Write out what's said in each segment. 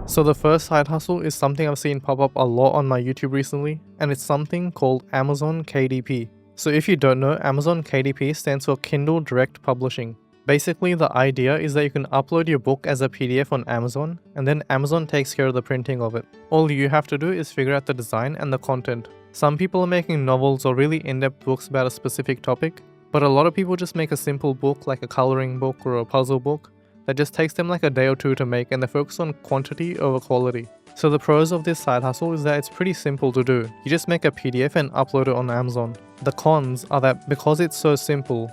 So the first side hustle is something I've seen pop up a lot on my YouTube recently, and it's something called Amazon KDP. So if you don't know, Amazon KDP stands for Kindle Direct Publishing. Basically, the idea is that you can upload your book as a PDF on Amazon, and then Amazon takes care of the printing of it. All you have to do is figure out the design and the content. Some people are making novels or really in-depth books about a specific topic, but a lot of people just make a simple book like a coloring book or a puzzle book that just takes them like a day or two to make, and they focus on quantity over quality. So the pros of this side hustle is that it's pretty simple to do. You just make a PDF and upload it on Amazon. The cons are that because it's so simple,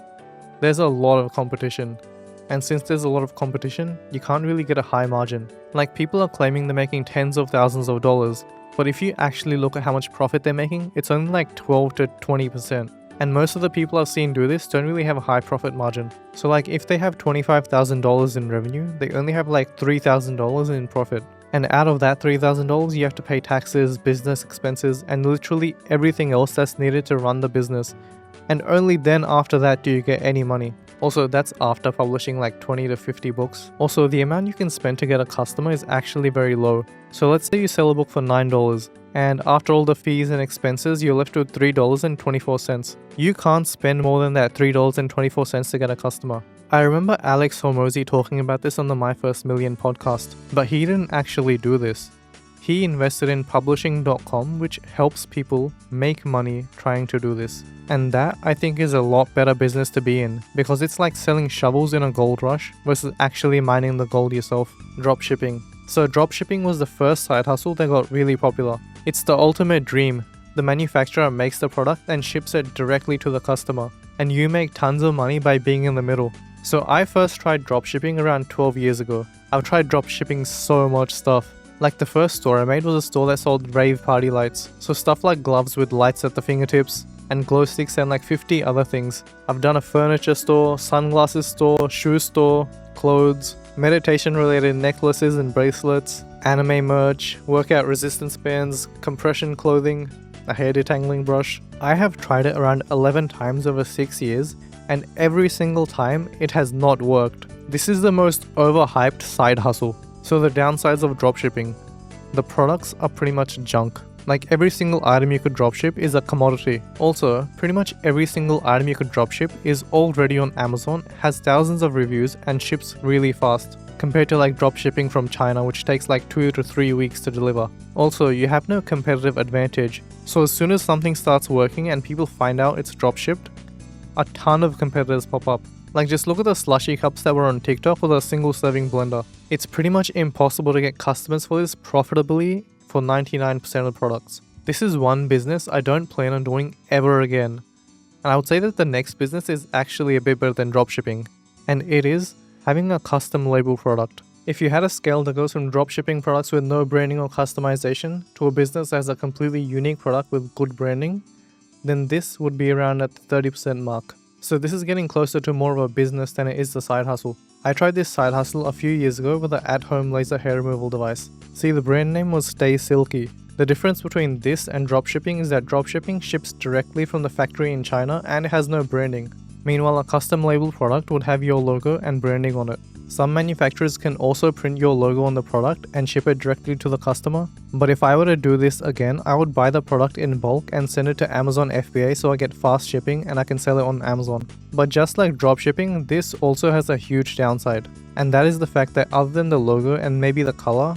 there's a lot of competition. And since there's a lot of competition, you can't really get a high margin. Like, people are claiming they're making tens of thousands of dollars, but if you actually look at how much profit they're making, it's only like 12 to 20%. And most of the people I've seen do this don't really have a high profit margin. So like, if they have $25,000 in revenue, they only have like $3,000 in profit. And out of that $3,000, you have to pay taxes, business expenses, and literally everything else that's needed to run the business. And only then after that do you get any money. Also, that's after publishing like 20 to 50 books. Also, the amount you can spend to get a customer is actually very low. So let's say you sell a book for $9, and after all the fees and expenses, you're left with $3.24. You can't spend more than that $3.24 to get a customer. I remember Alex Hormozi talking about this on the My First Million podcast, but he didn't actually do this. He invested in publishing.com, which helps people make money trying to do this. And that, I think, is a lot better business to be in, because it's like selling shovels in a gold rush versus actually mining the gold yourself. Dropshipping. So dropshipping was the first side hustle that got really popular. It's the ultimate dream. The manufacturer makes the product and ships it directly to the customer, and you make tons of money by being in the middle. So I first tried dropshipping around 12 years ago. I've tried dropshipping so much stuff. Like, the first store I made was a store that sold rave party lights. So stuff like gloves with lights at the fingertips, and glow sticks, and like 50 other things. I've done a furniture store, sunglasses store, shoe store, clothes, meditation related necklaces and bracelets, anime merch, workout resistance bands, compression clothing, a hair detangling brush. I have tried it around 11 times over 6 years, and every single time it has not worked. This is the most overhyped side hustle. So the downsides of dropshipping. The products are pretty much junk. Like, every single item you could dropship is a commodity. Also, pretty much every single item you could dropship is already on Amazon, has thousands of reviews, and ships really fast, compared to like dropshipping from China, which takes like 2 to 3 weeks to deliver. Also, you have no competitive advantage. So as soon as something starts working and people find out it's dropshipped, a ton of competitors pop up. Like, just look at the slushy cups that were on TikTok with a single serving blender. It's pretty much impossible to get customers for this profitably for 99% of products. This is one business I don't plan on doing ever again. And I would say that the next business is actually a bit better than dropshipping. And it is having a custom label product. If you had a scale that goes from dropshipping products with no branding or customization to a business that has a completely unique product with good branding, then this would be around at the 30% mark. So this is getting closer to more of a business than it is the side hustle. I tried this side hustle a few years ago with an at-home laser hair removal device. See, the brand name was Stay Silky. The difference between this and dropshipping is that dropshipping ships directly from the factory in China and it has no branding. Meanwhile, a custom label product would have your logo and branding on it. Some manufacturers can also print your logo on the product and ship it directly to the customer, but if I were to do this again, I would buy the product in bulk and send it to Amazon FBA so I get fast shipping and I can sell it on Amazon. But just like dropshipping, this also has a huge downside, and that is the fact that other than the logo and maybe the color,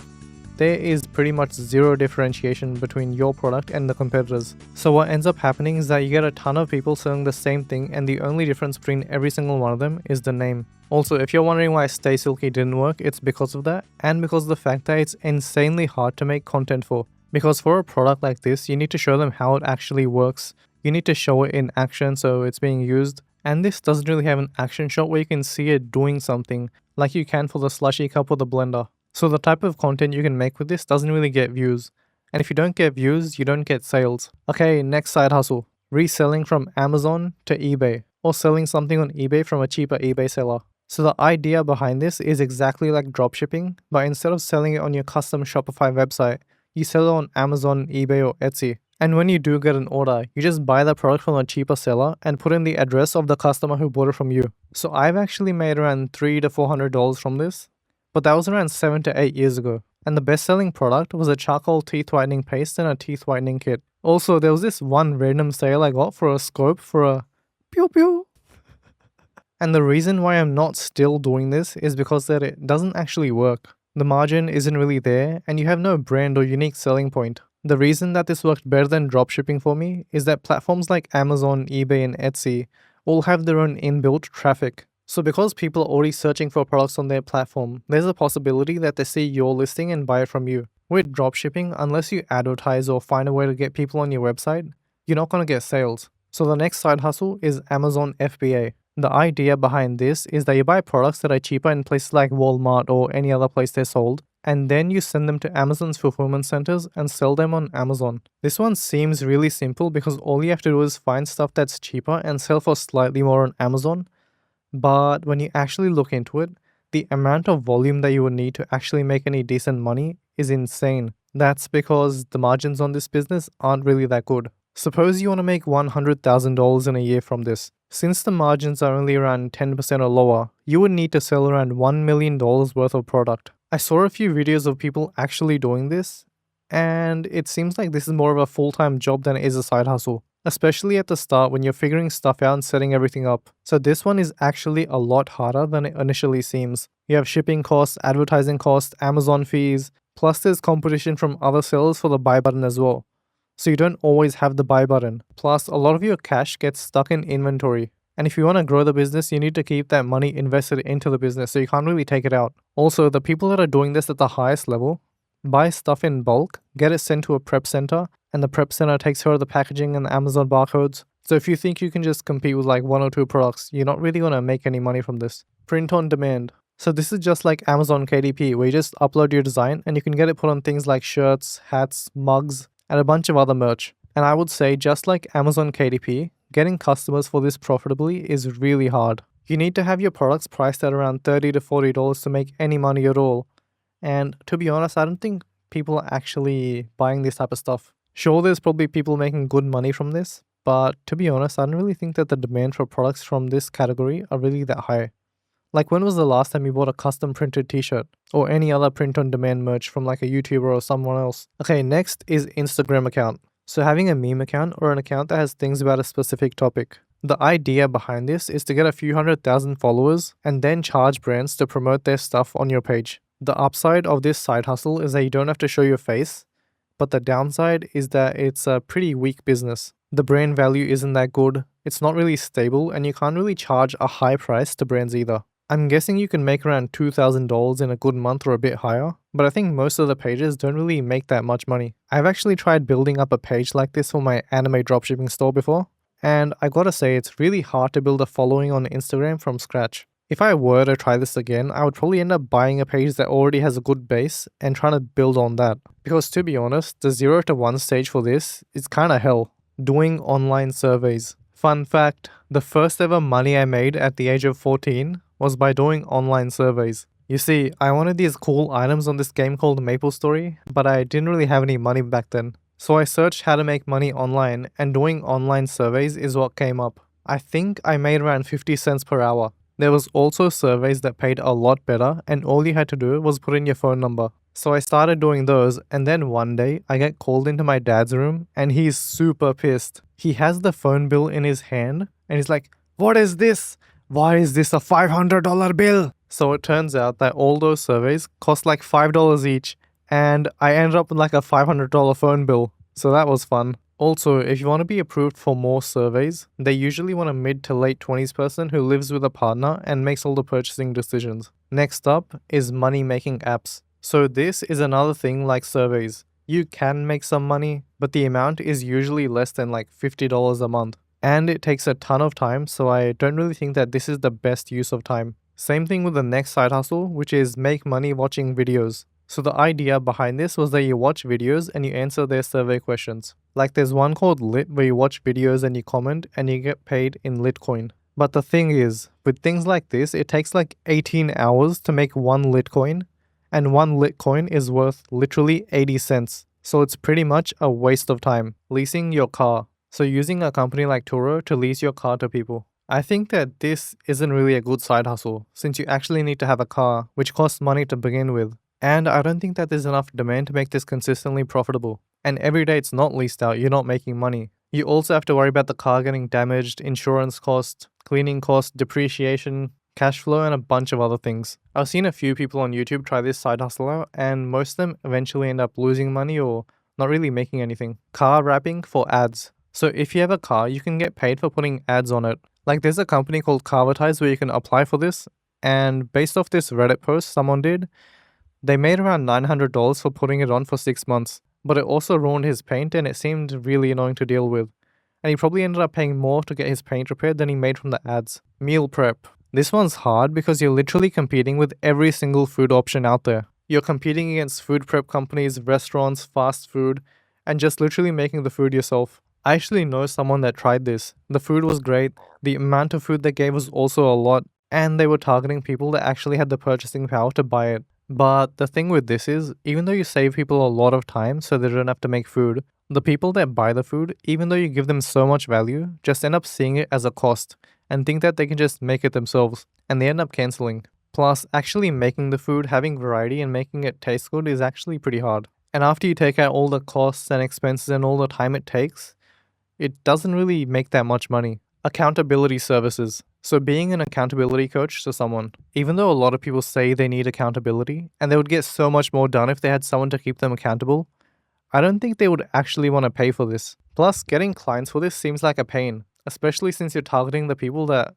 there is pretty much zero differentiation between your product and the competitors. So what ends up happening is that you get a ton of people selling the same thing, and the only difference between every single one of them is the name. Also, if you're wondering why Stay Silky didn't work, it's because of that, and because of the fact that it's insanely hard to make content for. Because for a product like this, you need to show them how it actually works. You need to show it in action so it's being used. And this doesn't really have an action shot where you can see it doing something, like you can for the slushy cup or the blender. So the type of content you can make with this doesn't really get views. And if you don't get views, you don't get sales. Okay, next side hustle. Reselling from Amazon to eBay, or selling something on eBay from a cheaper eBay seller. So the idea behind this is exactly like dropshipping, but instead of selling it on your custom Shopify website, you sell it on Amazon, eBay, or Etsy. And when you do get an order, you just buy the product from a cheaper seller and put in the address of the customer who bought it from you. So I've actually made around $300 to $400 from this, but that was around 7 to 8 years ago. And the best-selling product was a charcoal teeth whitening paste and a teeth whitening kit. Also, there was this one random sale I got for a scope for a pew pew. And the reason why I'm not still doing this is because that it doesn't actually work. The margin isn't really there and you have no brand or unique selling point. The reason that this worked better than dropshipping for me is that platforms like Amazon, eBay and Etsy all have their own inbuilt traffic. So because people are already searching for products on their platform, there's a possibility that they see your listing and buy it from you. With dropshipping, unless you advertise or find a way to get people on your website, you're not going to get sales. So the next side hustle is Amazon FBA. The idea behind this is that you buy products that are cheaper in places like Walmart or any other place they're sold, and then you send them to Amazon's fulfillment centers and sell them on Amazon. This one seems really simple because all you have to do is find stuff that's cheaper and sell for slightly more on Amazon, but when you actually look into it, the amount of volume that you would need to actually make any decent money is insane. That's because the margins on this business aren't really that good. Suppose you want to make $100,000 in a year from this. Since the margins are only around 10% or lower, you would need to sell around $1 million worth of product. I saw a few videos of people actually doing this, and it seems like this is more of a full-time job than it is a side hustle, especially at the start when you're figuring stuff out and setting everything up. So this one is actually a lot harder than it initially seems. You have shipping costs, advertising costs, Amazon fees, plus there's competition from other sellers for the buy button as well. So you don't always have the buy button. Plus, a lot of your cash gets stuck in inventory. And if you want to grow the business, you need to keep that money invested into the business, so you can't really take it out. Also, the people that are doing this at the highest level buy stuff in bulk, get it sent to a prep center, and the prep center takes care of the packaging and the Amazon barcodes. So if you think you can just compete with like one or two products, you're not really going to make any money from this. Print on demand. So this is just like Amazon KDP, where you just upload your design and you can get it put on things like shirts, hats, mugs, and a bunch of other merch. And I would say, just like Amazon KDP, getting customers for this profitably is really hard. You need to have your products priced at around $30 to $40 to make any money at all. And to be honest, I don't think people are actually buying this type of stuff. Sure, there's probably people making good money from this, but to be honest, I don't really think that the demand for products from this category are really that high. Like, when was the last time you bought a custom printed t-shirt or any other print on demand merch from like a YouTuber or someone else? Okay, next is Instagram account. So having a meme account or an account that has things about a specific topic. The idea behind this is to get a few 100,000 followers and then charge brands to promote their stuff on your page. The upside of this side hustle is that you don't have to show your face, but the downside is that it's a pretty weak business. The brand value isn't that good, it's not really stable, and you can't really charge a high price to brands either. I'm guessing you can make around $2,000 in a good month or a bit higher, but I think most of the pages don't really make that much money. I've actually tried building up a page like this for my anime dropshipping store before, and I gotta say it's really hard to build a following on Instagram from scratch. If I were to try this again, I would probably end up buying a page that already has a good base and trying to build on that. Because to be honest, the 0 to 1 stage for this is kinda hell. Doing online surveys. Fun fact, the first ever money I made at the age of 14 was by doing online surveys. You see, I wanted these cool items on this game called MapleStory, but I didn't really have any money back then. So I searched how to make money online, and doing online surveys is what came up. I think I made around 50 cents per hour. There was also surveys that paid a lot better, and all you had to do was put in your phone number. So I started doing those, and then one day I get called into my dad's room and he's super pissed. He has the phone bill in his hand and he's like, "What is this? Why is this a $500 bill?" So it turns out that all those surveys cost like $5 each, and I ended up with like a $500 phone bill. So that was fun. Also, if you want to be approved for more surveys, they usually want a mid to late 20s person who lives with a partner and makes all the purchasing decisions. Next up is money making apps. So this is another thing like surveys. You can make some money, but the amount is usually less than like $50 a month. And it takes a ton of time, so I don't really think that this is the best use of time. Same thing with the next side hustle, which is make money watching videos. So the idea behind this was that you watch videos and you answer their survey questions. Like there's one called Lit where you watch videos and you comment and you get paid in Litecoin. But the thing is, with things like this, it takes like 18 hours to make one Litecoin, and one Litecoin is worth literally 80 cents. So it's pretty much a waste of time. Leasing your car. So using a company like Turo to lease your car to people. I think that this isn't really a good side hustle, since you actually need to have a car, which costs money to begin with. And I don't think that there's enough demand to make this consistently profitable. And every day it's not leased out, you're not making money. You also have to worry about the car getting damaged, insurance costs, cleaning costs, depreciation, cash flow, and a bunch of other things. I've seen a few people on YouTube try this side hustle out, and most of them eventually end up losing money or not really making anything. Car wrapping for ads. So if you have a car, you can get paid for putting ads on it. Like there's a company called Carvertise where you can apply for this, and based off this Reddit post someone did, they made around $900 for putting it on for 6 months, but it also ruined his paint and it seemed really annoying to deal with. And he probably ended up paying more to get his paint repaired than he made from the ads. Meal prep. This one's hard because you're literally competing with every single food option out there. You're competing against food prep companies, restaurants, fast food, and just literally making the food yourself. I actually know someone that tried this. The food was great, the amount of food they gave was also a lot, and they were targeting people that actually had the purchasing power to buy it. But the thing with this is, even though you save people a lot of time so they don't have to make food, the people that buy the food, even though you give them so much value, just end up seeing it as a cost and think that they can just make it themselves, and they end up cancelling. Plus, actually making the food, having variety, and making it taste good is actually pretty hard. And after you take out all the costs and expenses and all the time it takes, it doesn't really make that much money. Accountability services. So being an accountability coach to someone, even though a lot of people say they need accountability and they would get so much more done if they had someone to keep them accountable, I don't think they would actually want to pay for this. Plus, getting clients for this seems like a pain, especially since you're targeting the people that,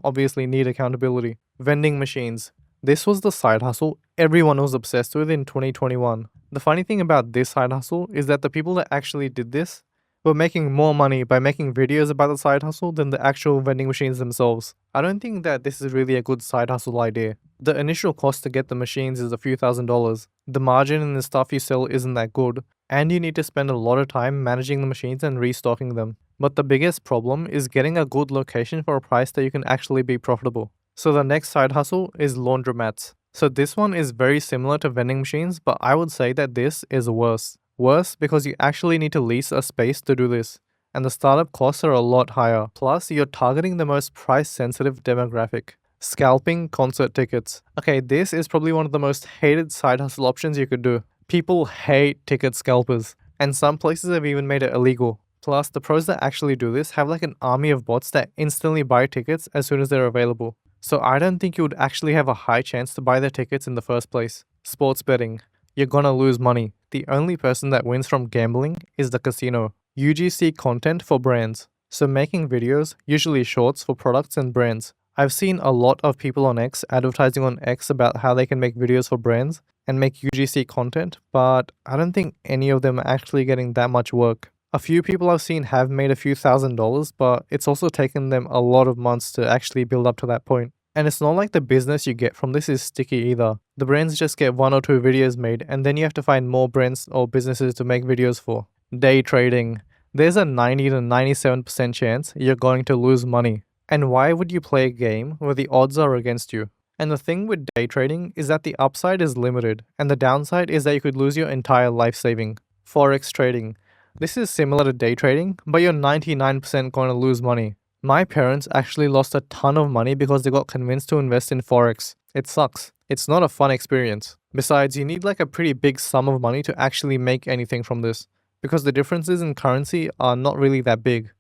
obviously need accountability. Vending machines. This was the side hustle everyone was obsessed with in 2021. The funny thing about this side hustle is that the people that actually did this were making more money by making videos about the side hustle than the actual vending machines themselves. I don't think that this is really a good side hustle idea. The initial cost to get the machines is a few $1,000s. The margin in the stuff you sell isn't that good, and you need to spend a lot of time managing the machines and restocking them. But the biggest problem is getting a good location for a price that you can actually be profitable. So the next side hustle is laundromats. So this one is very similar to vending machines, but I would say that this is worse. Worse because you actually need to lease a space to do this, and the startup costs are a lot higher. Plus, you're targeting the most price-sensitive demographic. Scalping concert tickets. Okay, this is probably one of the most hated side hustle options you could do. People hate ticket scalpers, and some places have even made it illegal. Plus, the pros that actually do this have like an army of bots that instantly buy tickets as soon as they're available. So I don't think you would actually have a high chance to buy the tickets in the first place. Sports betting. You're gonna lose money. The only person that wins from gambling is the casino. UGC content for brands. So making videos, usually shorts for products and brands. I've seen a lot of people on X advertising on X about how they can make videos for brands and make UGC content, but I don't think any of them are actually getting that much work. A few people I've seen have made a few $1,000s, but it's also taken them a lot of months to actually build up to that point. And it's not like the business you get from this is sticky either. The brands just get 1 or 2 videos made, and then you have to find more brands or businesses to make videos for. Day trading. There's a 90 to 97% chance you're going to lose money. And why would you play a game where the odds are against you? And the thing with day trading is that the upside is limited, and the downside is that you could lose your entire life saving. Forex trading. This is similar to day trading, but you're 99% going to lose money. My parents actually lost a ton of money because they got convinced to invest in Forex. It sucks. It's not a fun experience. Besides, you need like a pretty big sum of money to actually make anything from this, because the differences in currency are not really that big.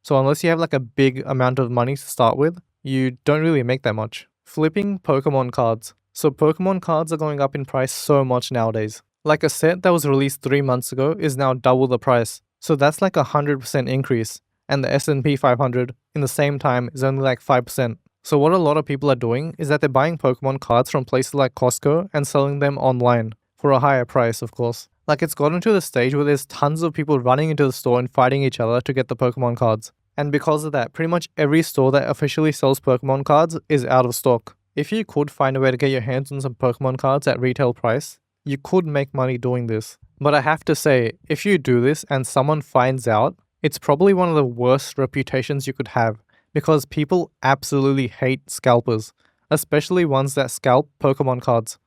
So unless you have like a big amount of money to start with, you don't really make that much. Flipping Pokemon cards. So Pokemon cards are going up in price so much nowadays. Like a set that was released 3 months ago is now double the price. So that's like 100% increase. And the S&P 500 in the same time is only like 5%. So what a lot of people are doing is that they're buying Pokemon cards from places like Costco and selling them online for a higher price, of course. Like it's gotten to the stage where there's tons of people running into the store and fighting each other to get the Pokemon cards. And because of that, pretty much every store that officially sells Pokemon cards is out of stock. If you could find a way to get your hands on some Pokemon cards at retail price, you could make money doing this. But I have to say, if you do this and someone finds out, it's probably one of the worst reputations you could have, because people absolutely hate scalpers, especially ones that scalp Pokemon cards.